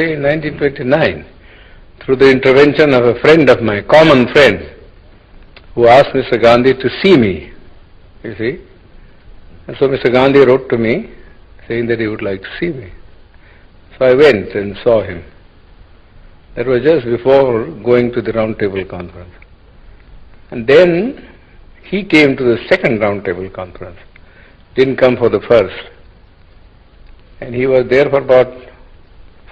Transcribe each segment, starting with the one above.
say in 1929, through the intervention of a friend of mine, common friend, who asked Mr. Gandhi to see me, you see. And so Mr. Gandhi wrote to me saying that he would like to see me. So I went and saw him. That was just before going to the Round Table Conference. And then he came to the second Round Table Conference, didn't come for the first. And he was there for about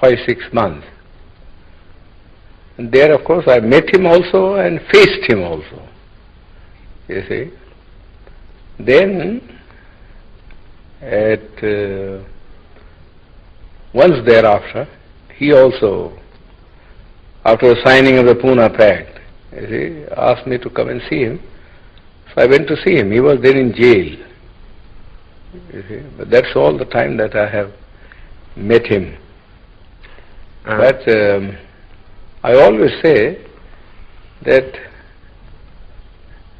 5-6 months. And there, of course, I met him also and faced him also, you see. Then, once thereafter, he also, after the signing of the Pune Pact, you see, asked me to come and see him. So I went to see him. He was then in jail, you see. But that's all the time that I have met him. But I always say that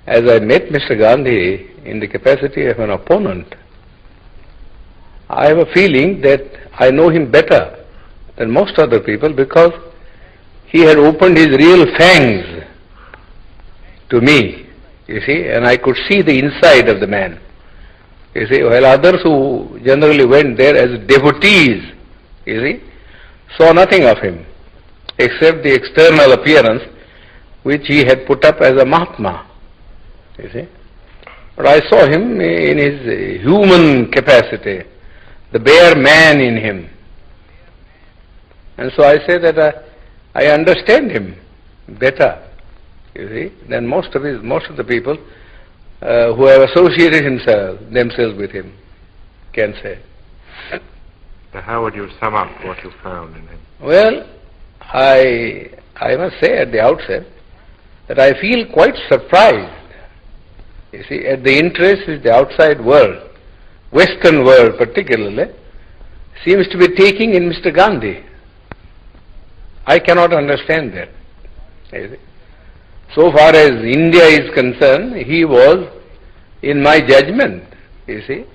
as I met Mr. Gandhi in the capacity of an opponent, I have a feeling that I know him better than most other people because he had opened his real fangs to me, you see, and I could see the inside of the man. You see, while others who generally went there as devotees, you see, saw nothing of him except the external appearance which he had put up as a Mahatma, you see. But I saw him in his human capacity, the bare man in him. And so I say that I understand him better, you see, than most of the people who have associated themselves with him can say. So how would you sum up what you found in him? Well, I must say at the outset that I feel quite surprised, you see, at the interest which the outside world, Western world particularly, seems to be taking in Mr. Gandhi. I cannot understand that. You see. So far as India is concerned, he was, in my judgment, you see,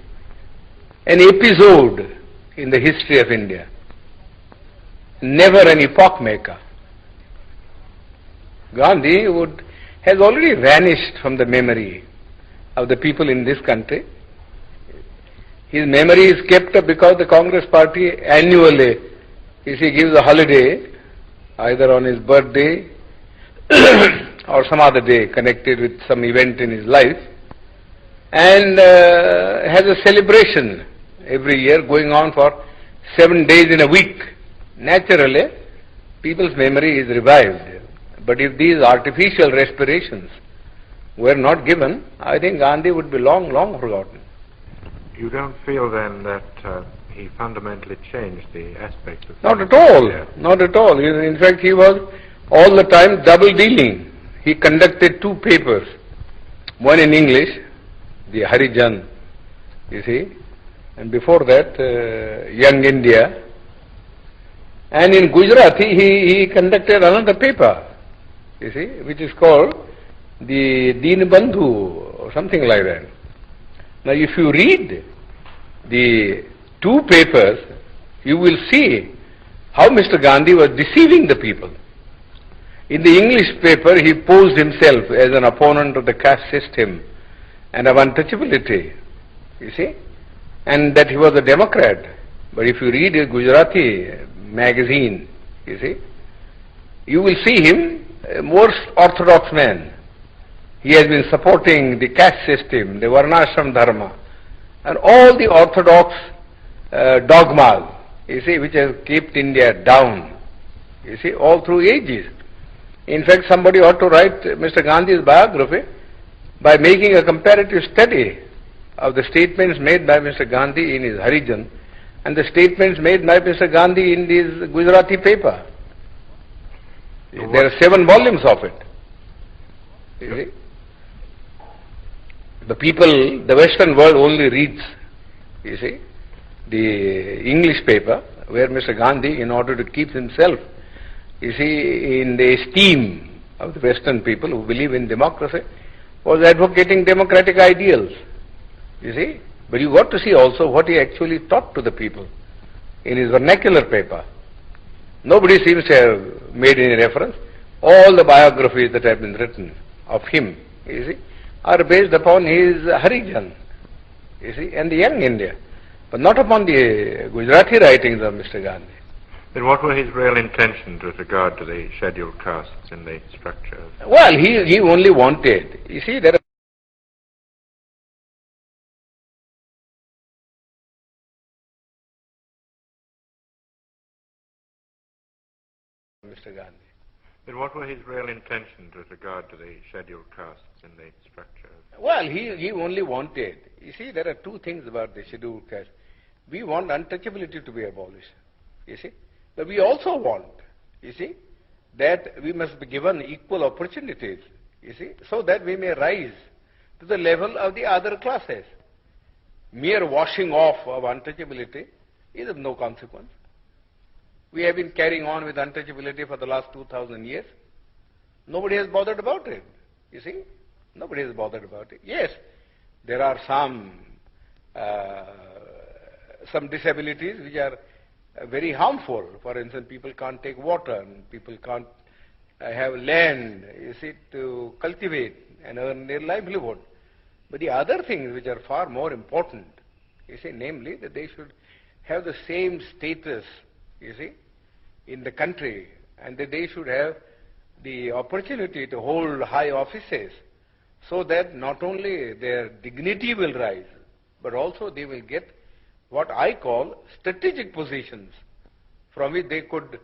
an episode in the history of India, never an epoch maker. Gandhi has already vanished from the memory of the people in this country. His memory is kept up because the Congress party annually, you see, gives a holiday either on his birthday or some other day connected with some event in his life, and has a celebration every year going on for 7 days in a week. Naturally, people's memory is revived. But if these artificial respirations were not given, I think Gandhi would be long, long forgotten. You don't feel then that he fundamentally changed the aspect of... Not at all. Yeah. Not at all. In fact, he was all the time double dealing. He conducted 2 papers, one in English, the Harijan, you see, and before that, Young India, and in Gujarati he conducted another paper, you see, which is called the Deenbandhu or something like that. Now if you read the 2 papers, you will see how Mr. Gandhi was deceiving the people. In the English paper, he posed himself as an opponent of the caste system and of untouchability, you see, and that he was a Democrat. But if you read a Gujarati magazine, you see, you will see him a more orthodox man. He has been supporting the caste system, the Varnashram Dharma, and all the orthodox dogmas, you see, which has kept India down, you see, all through ages. In fact, somebody ought to write Mr. Gandhi's biography by making a comparative study of the statements made by Mr. Gandhi in his Harijan and the statements made by Mr. Gandhi in this Gujarati paper. There are 7 volumes of it. You see? The people, the Western world only reads, you see, the English paper where Mr. Gandhi, in order to keep himself, you see, in the esteem of the Western people who believe in democracy, was advocating democratic ideals, you see. But you got to see also what he actually taught to the people in his vernacular paper. Nobody seems to have made any reference. All the biographies that have been written of him, you see, are based upon his Harijan, you see, and the young India, but not upon the Gujarati writings of Mr. Gandhi. Then what were his real intentions with regard to the scheduled castes in the structure? Well, he only wanted, you see, there are Mr. Gandhi. Then what were his real intentions with regard to the scheduled castes in the structure? Well, he only wanted, you see, there are two things about the scheduled caste. We want untouchability to be abolished, you see, but we also want, you see, that we must be given equal opportunities, you see, so that we may rise to the level of the other classes. Mere washing off of untouchability is of no consequence. We have been carrying on with untouchability for the last 2,000 years. Nobody has bothered about it, you see. Nobody has bothered about it. Yes, there are some disabilities which are very harmful. For instance, people can't take water, and people can't have land, you see, to cultivate and earn their livelihood. But the other things which are far more important, you see, namely that they should have the same status, you see, in the country, and that they should have the opportunity to hold high offices, so that not only their dignity will rise, but also they will get what I call strategic positions from which they could